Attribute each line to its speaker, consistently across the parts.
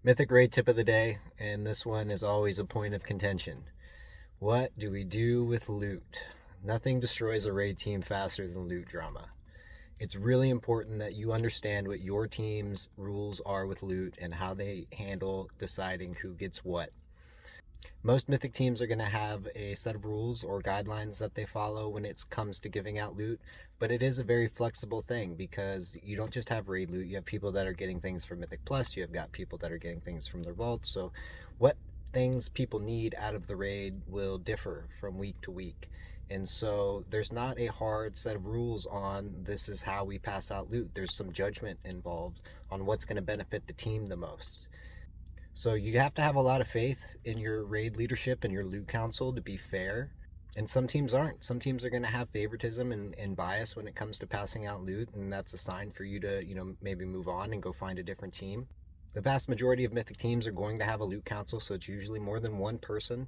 Speaker 1: Mythic raid tip of the day, and this one is always a point of contention. What do we do with loot? Nothing destroys a raid team faster than loot drama. It's really important that you understand what your team's rules are with loot and how they handle deciding who gets what. Most Mythic teams are going to have a set of rules or guidelines that they follow when it comes to giving out loot, but it is a very flexible thing because you don't just have raid loot. You have people that are getting things from Mythic Plus, you have got people that are getting things from their vault. So what things people need out of the raid will differ from week to week. And so there's not a hard set of rules on this is how we pass out loot. There's some judgment involved on what's going to benefit the team the most. So you have to have a lot of faith in your raid leadership and your loot council to be fair. And some teams aren't. Some teams are going to have favoritism and bias when it comes to passing out loot, and that's a sign for you to, maybe move on and go find a different team. The vast majority of Mythic teams are going to have a loot council, so it's usually more than one person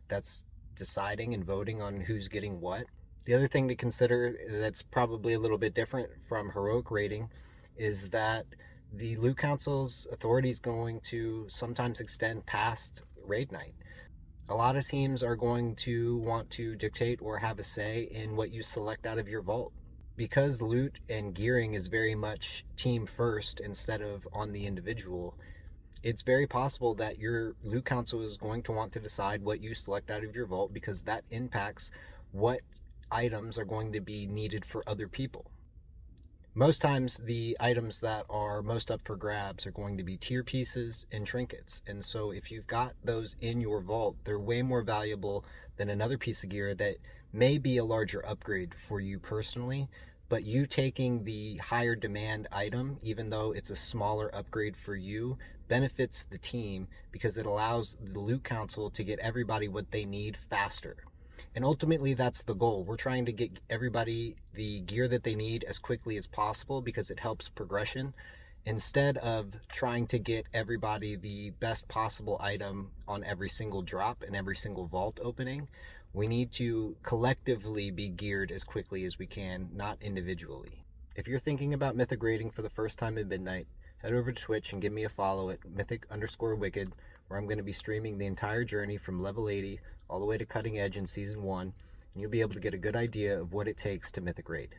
Speaker 1: that's deciding and voting on who's getting what. The other thing to consider that's probably a little bit different from heroic raiding is that the loot council's authority is going to sometimes extend past raid night. A lot of teams are going to want to dictate or have a say in what you select out of your vault. Because loot and gearing is very much team first instead of on the individual, it's very possible that your loot council is going to want to decide what you select out of your vault because that impacts what items are going to be needed for other people. Most times the items that are most up for grabs are going to be tier pieces and trinkets. And so if you've got those in your vault, they're way more valuable than another piece of gear that may be a larger upgrade for you personally, but you taking the higher demand item, even though it's a smaller upgrade for you, benefits the team because it allows the loot council to get everybody what they need faster. And ultimately, that's the goal. We're trying to get everybody the gear that they need as quickly as possible because it helps progression. Instead of trying to get everybody the best possible item on every single drop and every single vault opening, we need to collectively be geared as quickly as we can, not individually. If you're thinking about Mythic raiding for the first time at midnight, head over to Twitch and give me a follow at Mythic_Wicked, where I'm going to be streaming the entire journey from level 80 all the way to Cutting Edge in Season 1, and you'll be able to get a good idea of what it takes to Mythic raid.